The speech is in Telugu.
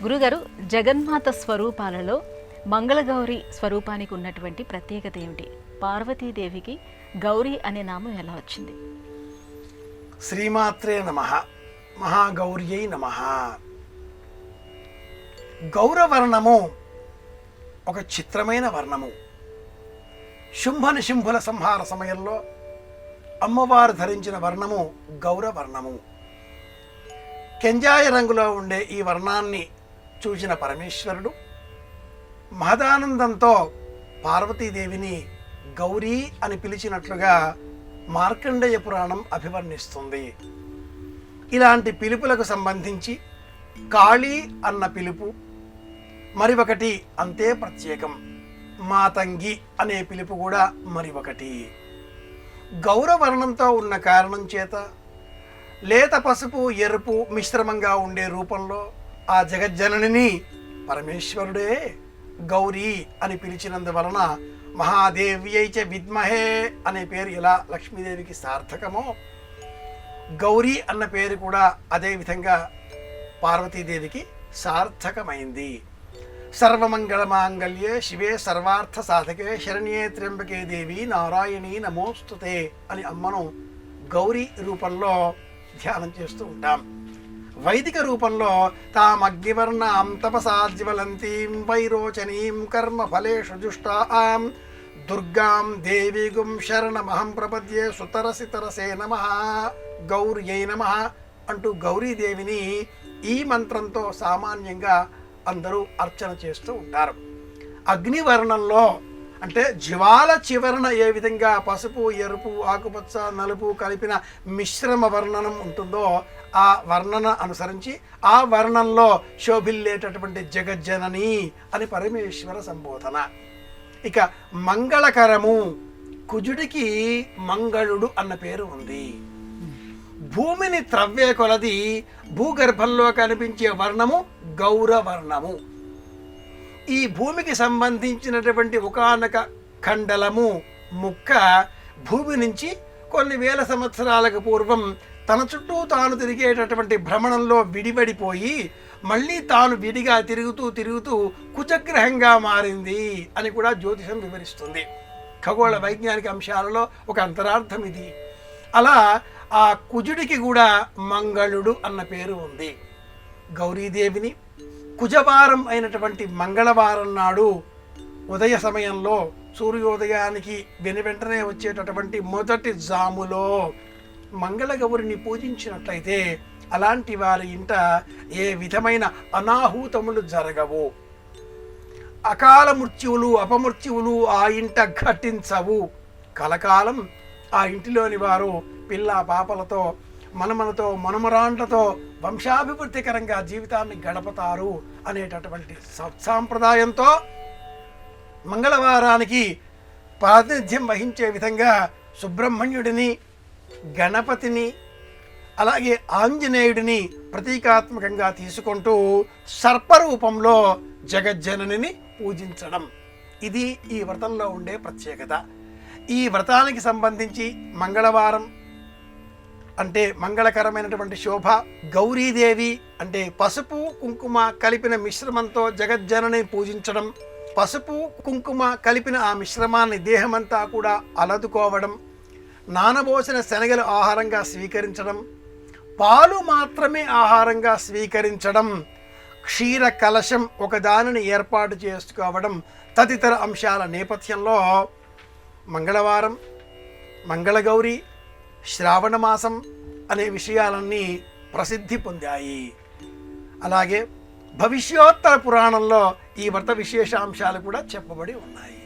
గురుగారు, జగన్మాత స్వరూపాలలో మంగళగౌరి స్వరూపానికి ఉన్నటువంటి ప్రత్యేకత ఏమిటి? పార్వతీదేవికి గౌరీ అనే నామం ఎలా వచ్చింది? శ్రీమాత్రే నమః. మహాగౌర్యై నమః. గౌరవర్ణము ఒక చిత్రమైన వర్ణము. శుంభనిశుంభుల సంహార సమయంలో అమ్మవారు ధరించిన వర్ణము గౌరవర్ణము. కెంజాయ రంగులో ఉండే ఈ వర్ణాన్ని చూసిన పరమేశ్వరుడు మహదానందంతో పార్వతీదేవిని గౌరీ అని పిలిచినట్లుగా మార్కండేయ పురాణం అభివర్ణిస్తుంది. ఇలాంటి పిలుపులకు సంబంధించి కాళీ అన్న పిలుపు మరి ఒకటి అంతే ప్రత్యేకం. మాతంగి అనే పిలుపు కూడా మరి ఒకటి. గౌరవర్ణంతో ఉన్న కారణం చేత లేత పసుపు ఎరుపు మిశ్రమంగా ఉండే రూపంలో ఆ జగజ్జననిని పరమేశ్వరుడే గౌరీ అని పిలిచినందువలన మహాదేవ్యై చ విద్మహే అనే పేరు ఎలా లక్ష్మీదేవికి సార్థకమో, గౌరీ అన్న పేరు కూడా అదే విధంగా పార్వతీదేవికి సార్థకమైంది. సర్వమంగళమాంగళ్యే శివే సర్వార్థ సాధకే శరణ్యే త్ర్యంబకే దేవి నారాయణీ నమోస్తుతే అని అమ్మను గౌరీ రూపంలో ధ్యానం చేస్తూ ఉంటాం. వైదిక రూపంలో తామగ్నివర్ణాం తపసాజ్వలంతీం వైరోచనీం కర్మ ఫలేషు జుష్టాం దుర్గాం దేవీగుం శరణమహం ప్రపద్యే సుతరసితరసే నమః గౌర్యై నమః అంటూ గౌరీదేవిని ఈ మంత్రంతో సామాన్యంగా అందరూ అర్చన చేస్తూ ఉంటారు. అగ్నివర్ణంలో అంటే జ్వాల చివరన ఏ విధంగా పసుపు ఎరుపు ఆకుపచ్చ నలుపు కలిపిన మిశ్రమ వర్ణనం ఉంటుందో ఆ వర్ణన అనుసరించి ఆ వర్ణంలో శోభిల్లేటటువంటి జగజ్జనని అని పరమేశ్వర సంబోధన. ఇక మంగళకరము, కుజుడికి మంగళుడు అన్న పేరు ఉంది. భూమిని త్రవ్వే కొలది భూగర్భంలో కనిపించే వర్ణము గౌరవర్ణము. ఈ భూమికి సంబంధించినటువంటి ఒకానొక ఖండలము ముక్క భూమి నుంచి కొన్ని వేల సంవత్సరాలకు పూర్వం తన చుట్టూ తాను తిరిగేటటువంటి భ్రమణంలో విడిపడిపోయి మళ్ళీ తాను విడిగా తిరుగుతూ కుజగ్రహంగా మారింది అని కూడా జ్యోతిషం వివరిస్తుంది. ఖగోళ వైజ్ఞానిక అంశాలలో ఒక అంతరార్థం ఇది. అలా ఆ కుజుడికి కూడా మంగళుడు అన్న పేరు ఉంది. గౌరీదేవిని కుజవారం అయినటువంటి మంగళవారం నాడు ఉదయ సమయంలో సూర్యోదయానికి వెనువెంటనే వచ్చేటటువంటి మొదటి జాములో మంగళగౌరిని పూజించినట్లయితే అలాంటి వారి ఇంట ఏ విధమైన అనాహూతములు జరగవు, అకాల మృత్యువులు అపమృత్యువులు ఆ ఇంట ఘటించవు. కలకాలం ఆ ఇంటిలోని వారు పిల్ల పాపలతో మనమలతో మనమరాండ్లతో వంశాభివృద్ధికరంగా జీవితాన్ని గడపతారు అనేటటువంటి సత్సాంప్రదాయంతో మంగళవారానికి ప్రాతినిధ్యం వహించే విధంగా సుబ్రహ్మణ్యుడిని, గణపతిని, అలాగే ఆంజనేయుడిని ప్రతీకాత్మకంగా తీసుకుంటూ సర్పరూపంలో జగజ్జననిని పూజించడం ఇది ఈ వ్రతంలో ఉండే ప్రత్యేకత. ఈ వ్రతానికి సంబంధించి మంగళవారం అంటే మంగళకరమైనటువంటి శోభ, గౌరీదేవి అంటే పసుపు కుంకుమ కలిపిన మిశ్రమంతో జగజ్జనని పూజించడం, పసుపు కుంకుమ కలిపిన ఆ మిశ్రమాన్ని దేహమంతా కూడా అలదుకోవడం, నానబోసిన శనగలు ఆహారంగా స్వీకరించడం, పాలు మాత్రమే ఆహారంగా స్వీకరించడం, క్షీర కలశం ఒకదానిని ఏర్పాటు చేసుకోవడం తదితర అంశాల నేపథ్యంలో మంగళవారం, మంగళగౌరి, శ్రావణ మాసం అనే విషయాలన్నీ ప్రసిద్ధి పొందాయి. అలాగే భవిష్యోత్తర పురాణంలో ఈ వ్రత విశేషాంశాలు కూడా చెప్పబడి ఉన్నాయి.